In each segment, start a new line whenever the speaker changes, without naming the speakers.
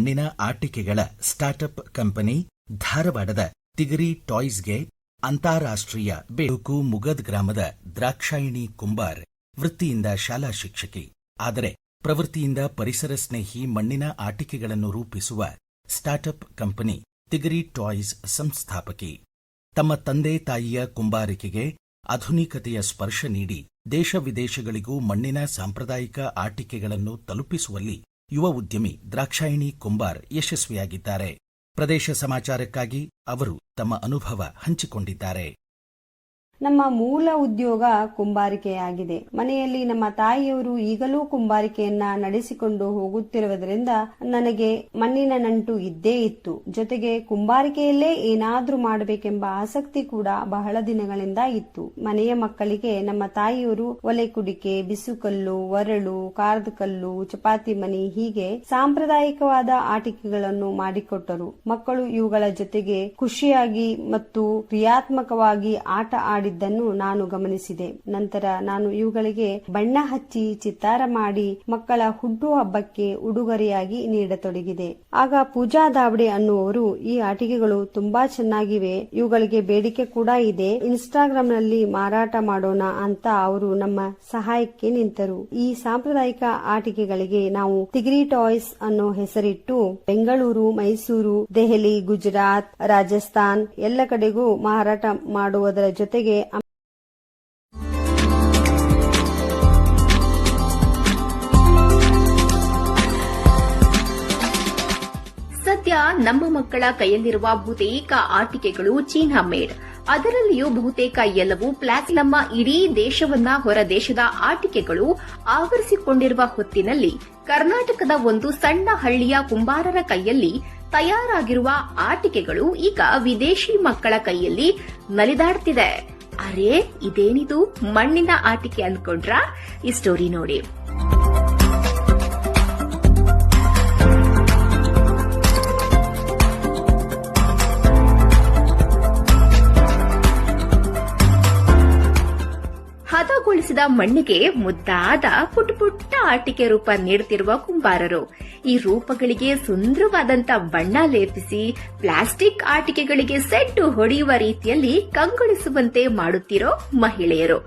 ಮಣ್ಣಿನ ಆಟಿಕೆಗಳ startup company ಧಾರವಾಡದ ತಿಗರಿ ಟಾಯ್ಸ್ಗೆ ಅಂತಾರಾಷ್ಟ್ರೀಯ ಬೇಡುಕು ಮುಗದ್ ಗ್ರಾಮದ ದ್ರಾಕ್ಷಾಯಿಣಿ ಕುಂಬಾರ್ ವೃತ್ತಿಯಿಂದ ಶಾಲಾ ಶಿಕ್ಷಕಿ, ಆದರೆ ಪ್ರವೃತ್ತಿಯಿಂದ ಪರಿಸರ ಸ್ನೇಹಿ ಮಣ್ಣಿನ ಆಟಿಕೆಗಳನ್ನು ರೂಪಿಸುವ ಸ್ಟಾರ್ಟ್ಅಪ್ ಕಂಪನಿ ತಿಗರಿ ಟಾಯ್ಸ್ ಸಂಸ್ಥಾಪಕಿ. ತಮ್ಮ ತಂದೆ ತಾಯಿಯ ಕುಂಬಾರಿಕೆಗೆ ಆಧುನಿಕತೆಯ ಸ್ಪರ್ಶ ನೀಡಿ ದೇಶ ವಿದೇಶಗಳಿಗೂ ಮಣ್ಣಿನ ಸಾಂಪ್ರದಾಯಿಕ ಆಟಿಕೆಗಳನ್ನು ತಲುಪಿಸುವಲ್ಲಿ ಯುವ ಉದ್ಯಮಿ ದ್ರಾಕ್ಷಾಯಿಣಿ ಕುಂಬಾರ್ ಯಶಸ್ವಿಯಾಗಿದ್ದಾರೆ. ಪ್ರದೇಶ ಸಮಾಚಾರಕ್ಕಾಗಿ ಅವರು ತಮ್ಮ ಅನುಭವ ಹಂಚಿಕೊಂಡಿದ್ದಾರೆ.
ನಮ್ಮ ಮೂಲ ಉದ್ಯೋಗ ಕುಂಬಾರಿಕೆಯಾಗಿದೆ. ಮನೆಯಲ್ಲಿ ನಮ್ಮ ತಾಯಿಯವರು ಈಗಲೂ ಕುಂಬಾರಿಕೆಯನ್ನ ನಡೆಸಿಕೊಂಡು ಹೋಗುತ್ತಿರುವುದರಿಂದ ನನಗೆ ಮಣ್ಣಿನ ನಂಟು ಇದ್ದೇ ಇತ್ತು. ಜೊತೆಗೆ ಕುಂಬಾರಿಕೆಯಲ್ಲೇ ಏನಾದ್ರೂ ಮಾಡಬೇಕೆಂಬ ಆಸಕ್ತಿ ಕೂಡ ಬಹಳ ದಿನಗಳಿಂದ ಇತ್ತು. ಮನೆಯ ಮಕ್ಕಳಿಗೆ ನಮ್ಮ ತಾಯಿಯವರು ಒಲೆ ಕುಡಿಕೆ, ಬಿಸುಕಲ್ಲು, ಒರಳು, ಕಾರದ ಕಲ್ಲು, ಚಪಾತಿ ಮಣಿ ಹೀಗೆ ಸಾಂಪ್ರದಾಯಿಕವಾದ ಆಟಿಕೆಗಳನ್ನು ಮಾಡಿಕೊಟ್ಟರು. ಮಕ್ಕಳು ಇವುಗಳ ಜೊತೆಗೆ ಖುಷಿಯಾಗಿ ಮತ್ತು ಕ್ರಿಯಾತ್ಮಕವಾಗಿ ಆಟ ಆಡಿದ್ದನ್ನು ನಾನು ಗಮನಿಸಿದೆ. ನಂತರ ನಾನು ಇವುಗಳಿಗೆ ಬಣ್ಣ ಹಚ್ಚಿ ಚಿತ್ತಾರ ಮಾಡಿ ಮಕ್ಕಳ ಹುಟ್ಟು ಹಬ್ಬಕ್ಕೆ ಉಡುಗೊರೆಯಾಗಿ ನೀಡತೊಡಗಿದೆ. ಆಗ ಪೂಜಾ ದಾವಡೆ ಅನ್ನುವರು ಈ ಆಟಿಕೆಗಳು ತುಂಬಾ ಚೆನ್ನಾಗಿವೆ, ಇವುಗಳಿಗೆ ಬೇಡಿಕೆ ಕೂಡ ಇದೆ, ಇನ್ಸ್ಟಾಗ್ರಾಮ್ ನಲ್ಲಿ ಮಾರಾಟ ಮಾಡೋಣ ಅಂತ ಅವರು ನಮ್ಮ ಸಹಾಯಕ್ಕೆ ನಿಂತರು. ಈ ಸಾಂಪ್ರದಾಯಿಕ ಆಟಿಕೆಗಳಿಗೆ ನಾವು ತಿಗರಿ ಟಾಯ್ಸ್ ಅನ್ನೋ ಹೆಸರಿಟ್ಟು ಬೆಂಗಳೂರು, ಮೈಸೂರು, ದೆಹಲಿ, ಗುಜರಾತ್, ರಾಜಸ್ಥಾನ್ ಎಲ್ಲ ಕಡೆಗೂ ಮಾರಾಟ ಮಾಡುವುದರ ಜೊತೆಗೆ
ಸದ್ಯ ನಮ್ಮ ಮಕ್ಕಳ ಕೈಯಲ್ಲಿರುವ ಬಹುತೇಕ ಆಟಿಕೆಗಳು ಚೀನಾ ಮೇಡ್. ಅದರಲ್ಲಿಯೂ ಬಹುತೇಕ ಎಲ್ಲವೂ ಪ್ಲಾಸ್ಟಿಕ್. ನಮ್ಮ ಇಡೀ ದೇಶವನ್ನ ಹೊರ ದೇಶದ ಆಟಿಕೆಗಳು ಆವರಿಸಿಕೊಂಡಿರುವ ಹೊತ್ತಿನಲ್ಲಿ ಕರ್ನಾಟಕದ ಒಂದು ಸಣ್ಣ ಹಳ್ಳಿಯ ಕುಂಬಾರರ ಕೈಯಲ್ಲಿ ತಯಾರಾಗಿರುವ ಆಟಿಕೆಗಳು ಈಗ ವಿದೇಶಿ ಮಕ್ಕಳ ಕೈಯಲ್ಲಿ ನಲಿದಾಡ್ತಿದೆ. ಅರೆ, ಇದೇನಿದು ಮಣ್ಣಿನ ಆಟಿಕೆ ಅಂದ್ಕೊಂಡ್ರಾ? ಈ ಸ್ಟೋರಿ ನೋಡಿ. ಹದಗೊಳಿಸಿದ ಮಣ್ಣಿಗೆ ಮುದ್ದಾದ ಪುಟ್ಟ ಪುಟ್ಟ ಆಟಿಕೆ ರೂಪ ನೀಡುತ್ತಿರುವ ಕುಂಬಾರರು. ಈ ರೂಪಗಳಿಗೆ ಸುಂದರವಾದಂತ ಬಣ್ಣ ಲೇಪಿಸಿ ಪ್ಲಾಸ್ಟಿಕ್ ಆಟಿಕೆಗಳಿಗೆ ಸೆಡ್ಡು ಹೊಡೆಯುವ ರೀತಿಯಲ್ಲಿ ಕಂಗೊಳಿಸುವಂತೆ ಮಾಡುತ್ತಿರೋ ಮಹಿಳೆಯರು.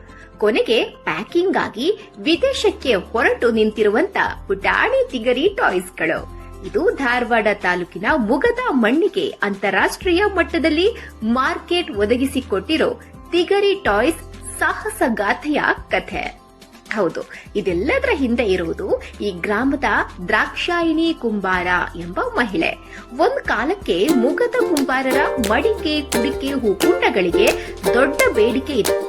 ಕೊನೆಗೆ ಪ್ಯಾಕಿಂಗ್ ಆಗಿ ವಿದೇಶಕ್ಕೆ ಹೊರಟು ನಿಂತಿರುವಂತ ಪುಟಾಣಿ ತಿಗರಿ ಟಾಯ್ಸ್ಗಳು. ಇದು ಧಾರವಾಡ ತಾಲೂಕಿನ ಮುಗದ ಮಣ್ಣಿಗೆ ಅಂತಾರಾಷ್ಟ್ರೀಯ ಮಟ್ಟದಲ್ಲಿ ಮಾರ್ಕೆಟ್ ಒದಗಿಸಿಕೊಟ್ಟಿರೋ ತಿಗರಿ ಟಾಯ್ಸ್ ಸಾಹಸಗಾಥೆಯ ಕಥೆ. ಹೌದು, ಇದೆಲ್ಲದರ ಹಿಂದೆ ಇರುವುದು ಈ ಗ್ರಾಮದ ದ್ರಾಕ್ಷಾಯಿಣಿ ಕುಂಬಾರ ಎಂಬ ಮಹಿಳೆ. ಒಂದು ಕಾಲಕ್ಕೆ ಮುಗದ ಕುಂಬಾರರ ಮಡಿಕೆ, ಕುಡಿಕೆ, ಹೂಕುಂಡಗಳಿಗೆ ದೊಡ್ಡ ಬೇಡಿಕೆ ಇತ್ತು.